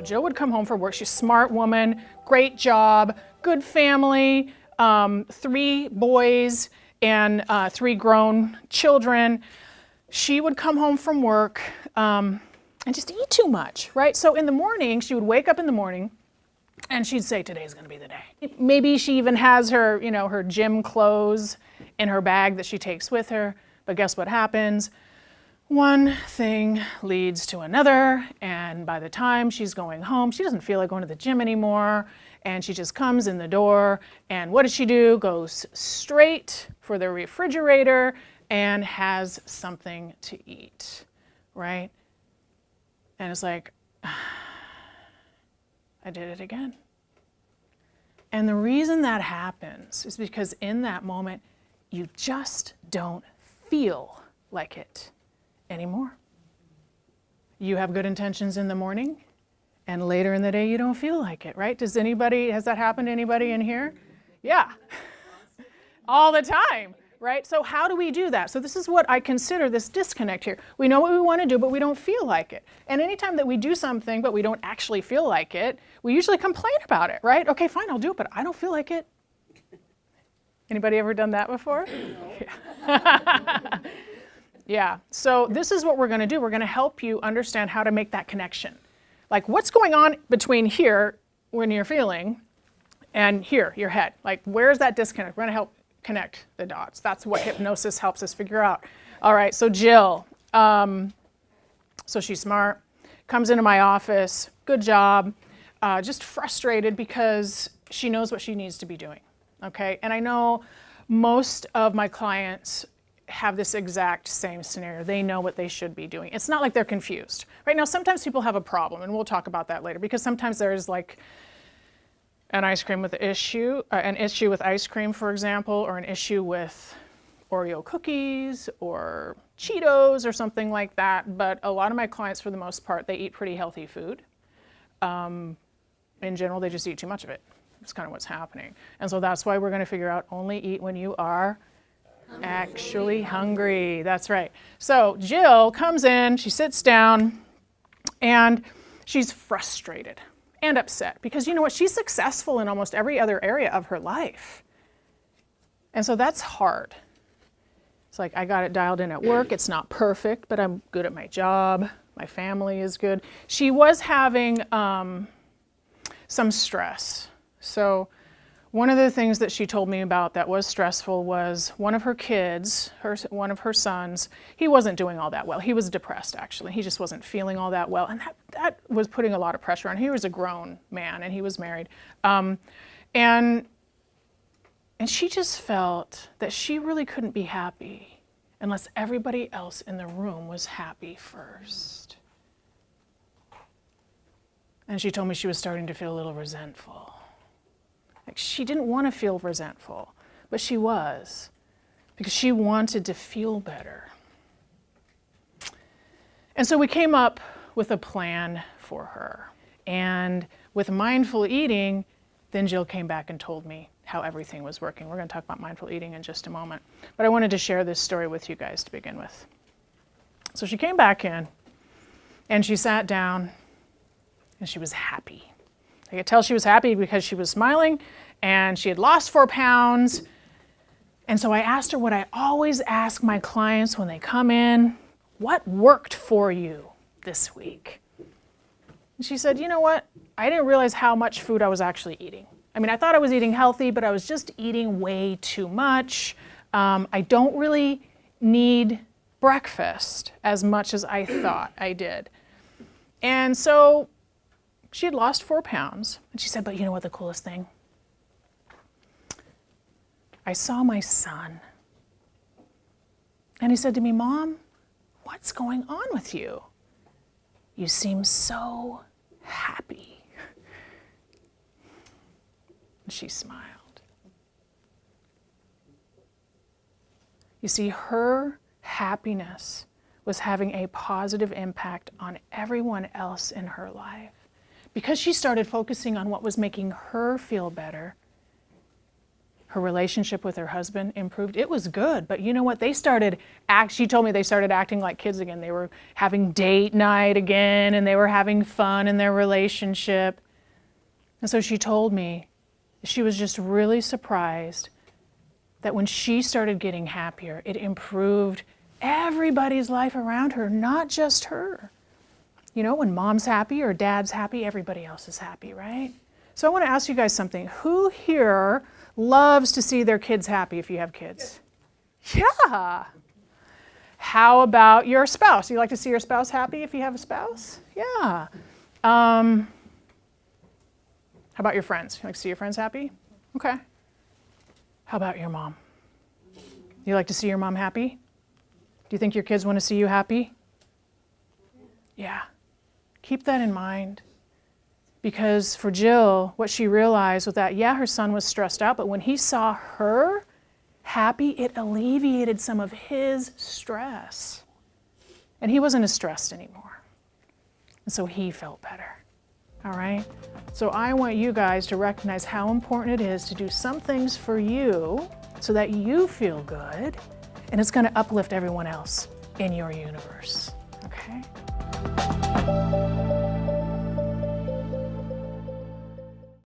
So Jill would come home from work. She's a smart woman, great job, good family, 3 boys and 3 grown children. She would come home from work and just eat too much, right? So in the morning, she would wake up in the morning and she'd say, today's gonna be the day. Maybe she even has her, her gym clothes in her bag that she takes with her, but guess what happens? One thing leads to another, and by the time she's going home, she doesn't feel like going to the gym anymore, and she just comes in the door, and what does she do? Goes straight for the refrigerator and has something to eat, right? And it's like, I did it again. And the reason that happens is because in that moment, you just don't feel like it anymore. You have good intentions in the morning, and later in the day, you don't feel like it, right? Has that happened to anybody in here? Yeah, all the time, right? So how do we do that? So this is what I consider this disconnect here. We know what we want to do, but we don't feel like it. And anytime that we do something, but we don't actually feel like it, we usually complain about it, right? Okay, fine, I'll do it, but I don't feel like it. Anybody ever done that before? Yeah. Yeah, so this is what we're going to do. We're going to help you understand how to make that connection. Like what's going on between here when you're feeling and here, your head. Like where's that disconnect? We're going to help connect the dots. That's what hypnosis helps us figure out. All right, so Jill, so she's smart, comes into my office, good job, just frustrated because she knows what she needs to be doing, okay? And I know most of my clients have this exact same scenario. They know what they should be doing. It's not like they're confused. Right now, sometimes people have a problem, and we'll talk about that later, because sometimes there's like an issue with ice cream, for example, or an issue with Oreo cookies or Cheetos or something like that. But a lot of my clients, for the most part, they eat pretty healthy food. In general, they just eat too much of it. That's kind of what's happening. And so that's why we're going to figure out only eat when you are actually hungry. That's right. So Jill comes in, she sits down, and she's frustrated and upset because you know what? She's successful in almost every other area of her life. And so that's hard. It's like, I got it dialed in at work. It's not perfect, but I'm good at my job. My family is good. She was having some stress. So one of the things that she told me about that was stressful was one of her kids, one of her sons, he wasn't doing all that well. He was depressed, actually. He just wasn't feeling all that well. And that was putting a lot of pressure on him. He was a grown man, and he was married. And she just felt that she really couldn't be happy unless everybody else in the room was happy first. And she told me she was starting to feel a little resentful. Like she didn't want to feel resentful, but she was, because she wanted to feel better. And so we came up with a plan for her. And with mindful eating, then Jill came back and told me how everything was working. We're going to talk about mindful eating in just a moment. But I wanted to share this story with you guys to begin with. So she came back in, and she sat down, and she was happy. I could tell she was happy because she was smiling and she had lost 4 pounds. And so I asked her what I always ask my clients when they come in, what worked for you this week? And she said, you know what? I didn't realize how much food I was actually eating. I mean, I thought I was eating healthy, but I was just eating way too much. I don't really need breakfast as much as I thought I did. And so she had lost 4 pounds. And she said, but you know what the coolest thing? I saw my son. And he said to me, Mom, what's going on with you? You seem so happy. And she smiled. You see, her happiness was having a positive impact on everyone else in her life. Because she started focusing on what was making her feel better, Her relationship with her husband improved. It was good, but you know what? She told me they started acting like kids again. They were having date night again, and they were having fun in their relationship. And so she told me she was just really surprised that when she started getting happier, it improved everybody's life around her, not just her. You know, when mom's happy or dad's happy, everybody else is happy, right? So I want to ask you guys something. Who here loves to see their kids happy if you have kids? Yeah. How about your spouse? You like to see your spouse happy if you have a spouse? Yeah. How about your friends? You like to see your friends happy? Okay. How about your mom? You like to see your mom happy? Do you think your kids want to see you happy? Yeah. Keep that in mind. Because for Jill, what she realized was that, yeah, her son was stressed out, but when he saw her happy, it alleviated some of his stress. And he wasn't as stressed anymore. And so he felt better. All right? So I want you guys to recognize how important it is to do some things for you so that you feel good, and it's going to uplift everyone else in your universe. Okay?